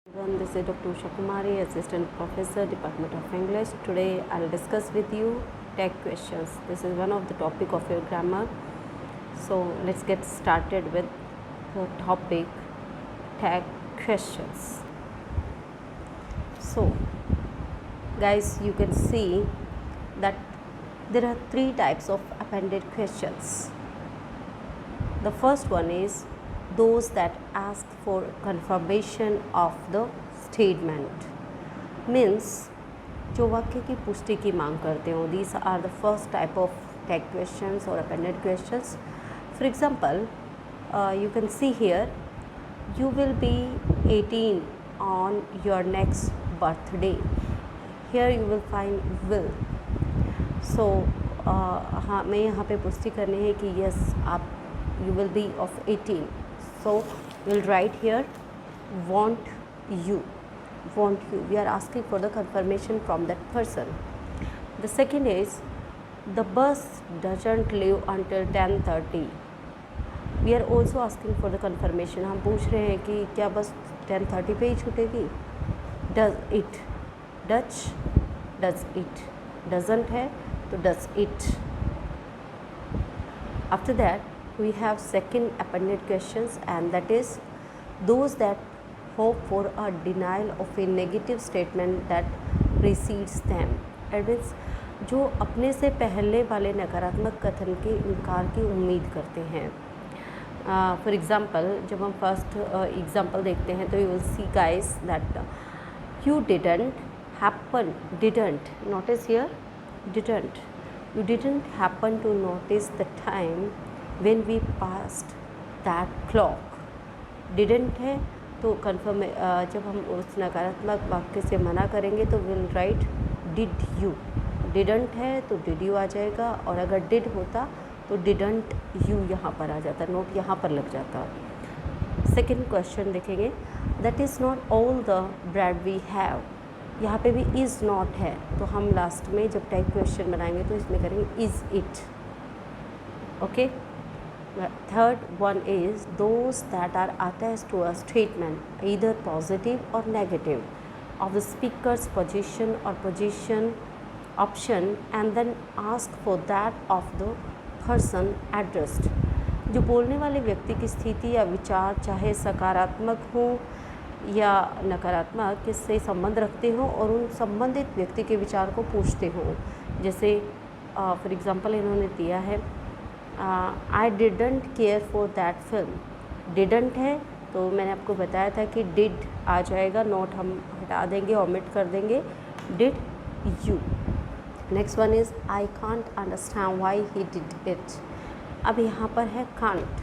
Everyone, this is Dr. Usha Kumari, Assistant Professor, Department of English. Today I'll discuss with you tag questions. This is one of the topic of your grammar. So let's get started with the topic tag questions. So guys, you can see that there are three types of appended questions. The first one is those that ask for confirmation of the statement, means जो वाक्य की पुष्टि की मांग करते हो. These are the first type of tag questions or appended questions. For example, you can see here, you will be 18 on your next birthday. Here you will find will. So हमें यहाँ पे पुष्टि करनी है कि yes आप you will be of 18. So we'll write here want you. We are asking for the confirmation from that person. The second is the bus doesn't leave until 10:30. We are also asking for the confirmation. हम पूछ रहे हैं कि क्या बस 10:30 पे ही छूटेगी. Does it doesn't है तो does it. After that we have second appended questions, and that is those that hope for a denial of a negative statement that precedes them. That means जो अपने से पहले वाले नकारात्मक कथन के इनकार की उम्मीद करते हैं. फॉर एग्ज़ाम्पल जब हम फर्स्ट एग्ज़ाम्पल देखते हैं तो you will see guys that you didn't notice here you didn't happen to notice the time when we passed that clock. Didn't है तो कन्फर्म जब हम उस नकारात्मक वाक्य से मना करेंगे तो will write did you. Didn't है तो डिड यू आ जाएगा, और अगर डिड होता तो डिडंट यू यहाँ पर आ जाता, नोट यहाँ पर लग जाता. सेकेंड क्वेश्चन देखेंगे, that is not all the bread we have. यहाँ पे भी इज़ नॉट है तो हम लास्ट में जब टाइप क्वेश्चन बनाएंगे तो इसमें करेंगे is it. Okay. Third one is those that are attached to a statement either positive or negative of the speaker's position or position option and then ask for that of the person addressed. जो बोलने वाले व्यक्ति की स्थिति या विचार चाहे सकारात्मक हो या नकारात्मक किससे संबंध रखते हो और उन संबंधित व्यक्ति के विचार को पूछते हो. जैसे फॉर एग्ज़ाम्पल इन्होंने दिया है I didn't care for that film. Didn't है तो मैंने आपको बताया था कि डिड आ जाएगा, नोट हम हटा देंगे, ओमिट कर देंगे, did you. Next one is I can't understand why he did it. अब यहाँ पर है कांट,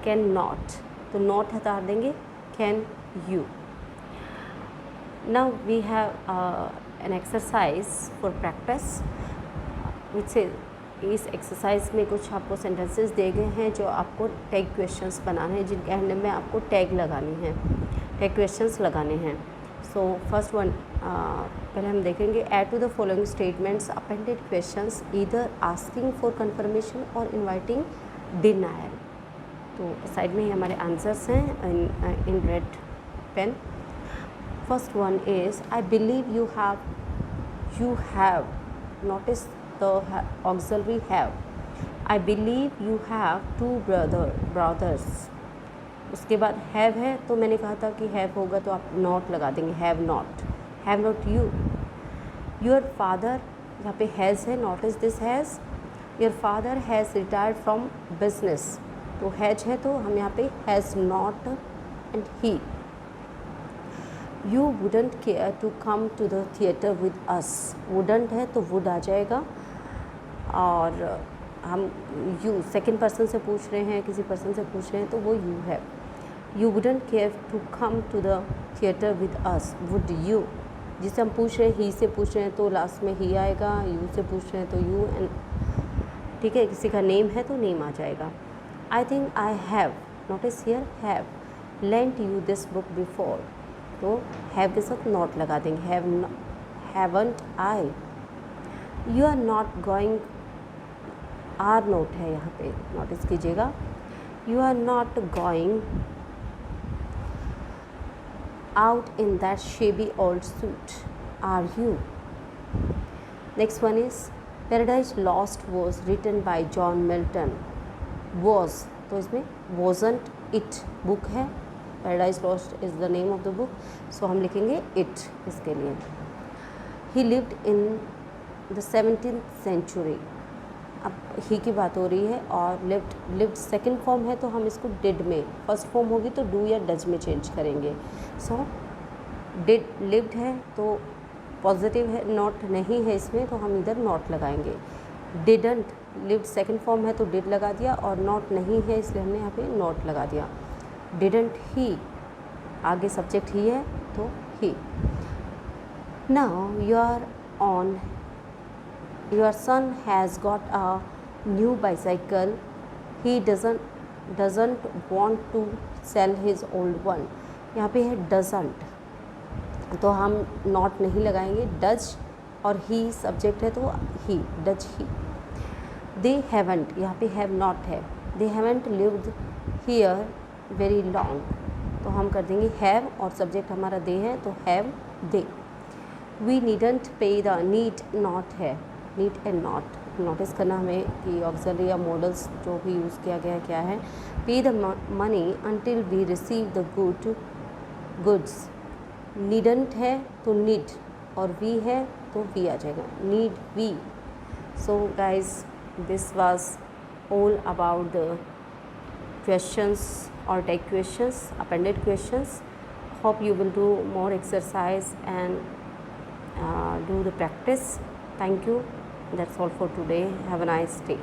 कैन नॉट, तो नॉट हटा देंगे, can you. Now we have an exercise for practice which is इस एक्सरसाइज में कुछ आपको सेंटेंसेस दिए गए हैं जो आपको टैग क्वेश्चंस बनाने हैं, जिनके एंड में आपको टैग लगानी है, टैग क्वेश्चंस लगाने हैं. सो फर्स्ट वन पहले हम देखेंगे, add to the following statements appended questions either asking for confirmation or inviting denial. तो साइड में ही हमारे आंसर्स हैं in red pen. First one is I believe you have notice the auxiliary have. I believe you have two brothers. उसके बाद have है तो मैंने कहा था कि have होगा तो आप not लगा देंगे, have not you. Your father, यहाँ पे has है, notice this has. Your father has retired from business, तो has है तो हम यहाँ पे has not and he. You wouldn't care to come to the theatre with us. wouldn't है तो would आ जाएगा, और हम you सेकेंड पर्सन से पूछ रहे हैं, किसी पर्सन से पूछ रहे हैं तो वो you है. You wouldn't care to come to the theatre with us. would you. जिसे हम पूछ रहे हैं he से पूछ रहे हैं तो लास्ट में he आएगा, you से पूछ रहे हैं तो you, एंड ठीक है, किसी का नेम है तो नेम आ जाएगा. I think I have, notice here have, lent you this book before, तो हैव के साथ नॉट लगा देंगे, haven't I. You are not going, are not है यहाँ पे, नोटिस कीजिएगा. You are not going out in that shabby old suit, are you? Next one is Paradise Lost was written by John Milton. Was, तो इसमें wasn't it book है, Paradise Lost is the name of the book, so हम लिखेंगे it इसके लिए. He lived in the 17th century. अब ही की बात हो रही है और lived सेकेंड फॉर्म है तो हम इसको did में, फर्स्ट फॉर्म होगी तो do या does में चेंज करेंगे. सो did lived है तो पॉजिटिव है, नॉट नहीं है इसमें तो हम इधर नॉट लगाएंगे. didn't lived सेकेंड फॉर्म है तो did लगा दिया और नॉट नहीं है इसलिए हमने यहाँ पे नॉट लगा दिया. didn't he, आगे सब्जेक्ट ही है तो he. Now your son has got a new bicycle. He doesn't want to sell his old one. यहाँ पे है doesn't तो हम नॉट नहीं लगाएंगे. डज और ही सब्जेक्ट है तो ही, डज ही. दे हैवंट, यहाँ पे हैव नॉट है. They haven't lived here very long तो हम कर देंगे हैव और सब्जेक्ट हमारा दे है तो हैव दे. वी नीडंट पे द, नीड नॉट है, नीड एंड नॉट नोटिस करना हमें कि ऑक्सिलरी या मॉडल्स जो भी यूज़ किया गया क्या है. Pay the money until we receive the goods. Needn't है तो नीड और वी है तो वी आ जाएगा, need we. So guys this was all about the questions or take questions, appended questions. Hope you will do more exercise and do the practice. Thank you. That's all for today. Have a nice day.